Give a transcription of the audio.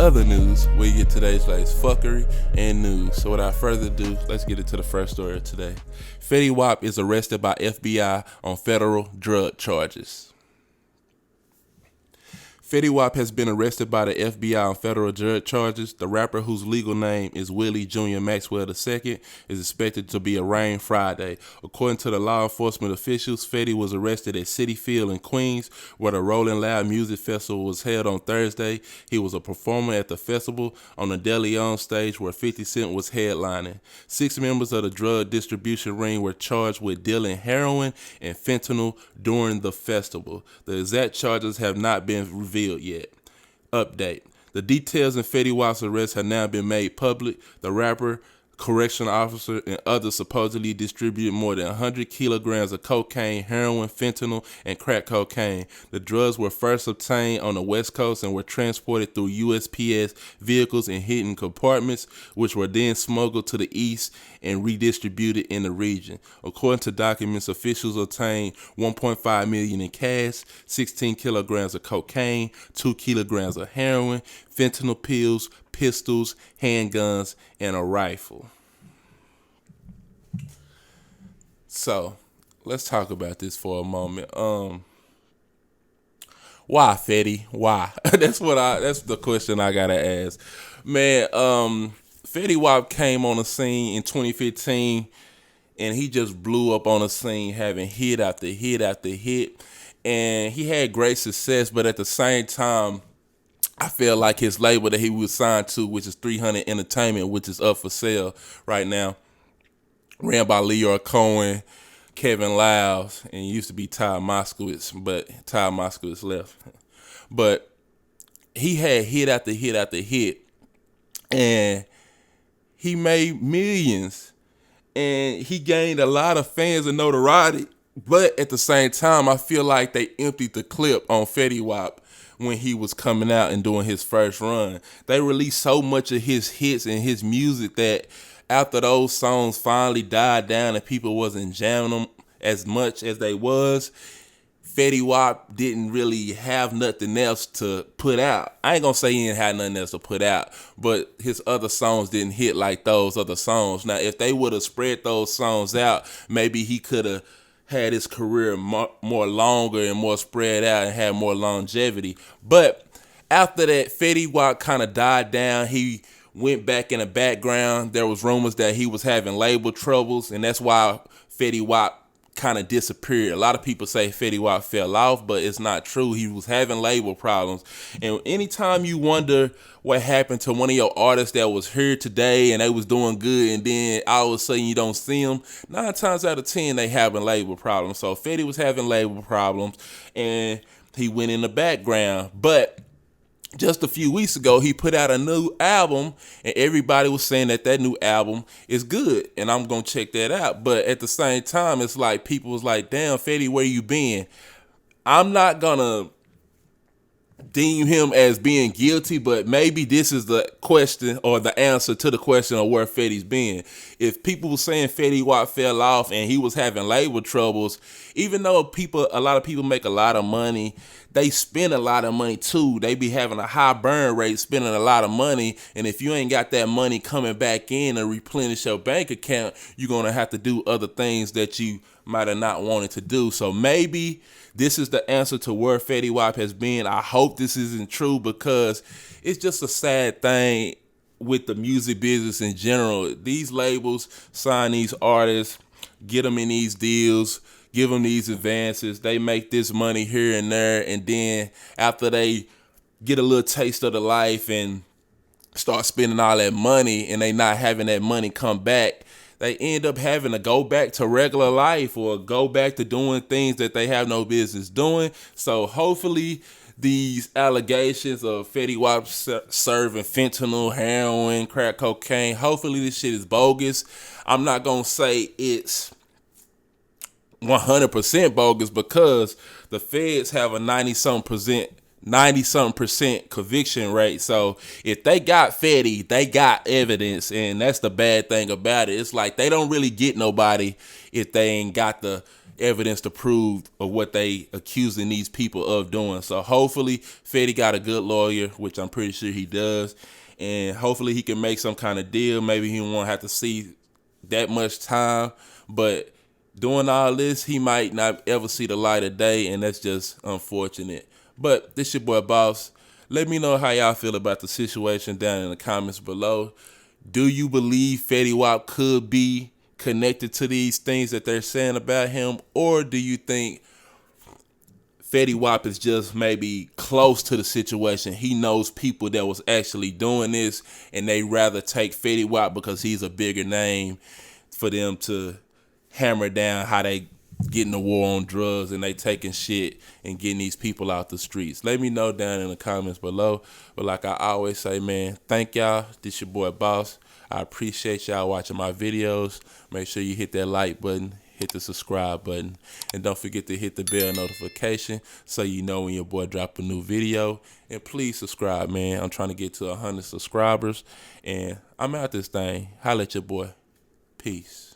other news, we get today's latest fuckery and news. So without further ado, let's get into the first story of today. Fetty Wap is arrested by FBI on federal drug charges. Fetty Wap has been arrested by the FBI on federal drug charges. The rapper, whose legal name is Willie Jr. Maxwell II, is expected to be arraigned Friday. According to the law enforcement officials, Fetty was arrested at Citi Field in Queens, where the Rolling Loud Music Festival was held on Thursday. He was a performer at the festival on the De Leon stage where 50 Cent was headlining. 6 members of the drug distribution ring were charged with dealing heroin and fentanyl during the festival. The exact charges have not been revealed yet. Update. The details in Fetty Wap's arrest have now been made public. The rapper, correctional officer, and others supposedly distributed more than 100 kilograms of cocaine, heroin, fentanyl, and crack cocaine. The drugs were first obtained on the West Coast and were transported through USPS vehicles in hidden compartments, which were then smuggled to the east and redistributed in the region. According to documents, officials obtained $1.5 million in cash, 16 kilograms of cocaine, 2 kilograms of heroin, fentanyl pills, pistols, handguns, and a rifle. So, let's talk about this for a moment. Why, Fetty? Why? That's the question I gotta ask. Man, Fetty Wap came on the scene in 2015, and he just blew up on the scene, having hit after hit after hit. And he had great success, but at the same time, I feel like his label that he was signed to, which is 300 Entertainment, which is up for sale right now, ran by Leroy Cohen, Kevin Lyles, and it used to be Ty Moskowitz, but Ty Moskowitz left. But he had hit after hit after hit, and he made millions, and he gained a lot of fans and notoriety. But at the same time, I feel like they emptied the clip on Fetty Wap when he was coming out and doing his first run. They released so much of his hits and his music that after those songs finally died down and people wasn't jamming them as much as they was, Fetty Wap didn't really have nothing else to put out. I ain't gonna say he didn't have nothing else to put out, but his other songs didn't hit like those other songs. Now, if they would have spread those songs out, maybe he could have had his career more longer and more spread out and had more longevity. But after that, Fetty Wap kind of died down. He went back in the background. There was rumors that he was having label troubles, and that's why Fetty Wap kind of disappeared. A lot of people say Fetty Wap fell off, but it's not true. He was having label problems. And anytime you wonder what happened to one of your artists that was here today and they was doing good, and then all of a sudden you don't see them, 9 times out of 10 they having label problems. So Fetty was having label problems, and he went in the background. But just a few weeks ago, he put out a new album, and everybody was saying that new album is good, and I'm going to check that out. But at the same time, it's like people was like, damn, Fetty, where you been? I'm not going to deem him as being guilty, but maybe this is the question or the answer to the question of where Fetty's been. If people were saying Fetty Wap fell off and he was having label troubles, even though a lot of people make a lot of money, they spend a lot of money too. They be having a high burn rate, spending a lot of money. And if you ain't got that money coming back in to replenish your bank account, you're going to have to do other things that you might have not wanted to do. So maybe this is the answer to where Fetty Wap has been. I hope this isn't true, because it's just a sad thing with the music business in general. These labels sign these artists, get them in these deals, give them these advances. They make this money here and there, and then after they get a little taste of the life and start spending all that money, and they not having that money come back, they end up having to go back to regular life or go back to doing things that they have no business doing. So hopefully these allegations of Fetty Wap serving fentanyl, heroin, crack cocaine, hopefully this shit is bogus. I'm not going to say it's 100% bogus, because the feds have a 90-something percent conviction rate. So if they got Fetty, they got evidence, and that's the bad thing about it. It's like they don't really get nobody if they ain't got the evidence to prove of what they accusing these people of doing. So hopefully Fetty got a good lawyer, which I'm pretty sure he does, and hopefully he can make some kind of deal. Maybe he won't have to see that much time, but doing all this, he might not ever see the light of day, and that's just unfortunate. But this your boy Boss. Let me know how y'all feel about the situation down in the comments below. Do you believe Fetty Wap could be connected to these things that they're saying about him, or do you think Fetty Wap is just maybe close to the situation? He knows people that was actually doing this, and they rather take Fetty Wap because he's a bigger name for them to hammer down how they getting the war on drugs and they taking shit and getting these people out the streets. Let me know down in the comments below. But like I always say, man, thank y'all. This your boy Boss. I appreciate y'all watching my videos. Make sure you hit that like button, hit the subscribe button, and don't forget to hit the bell notification so you know when your boy drop a new video. And please subscribe, man. I'm trying to get to 100 subscribers, and I'm out this thing. Holla at your boy. Peace.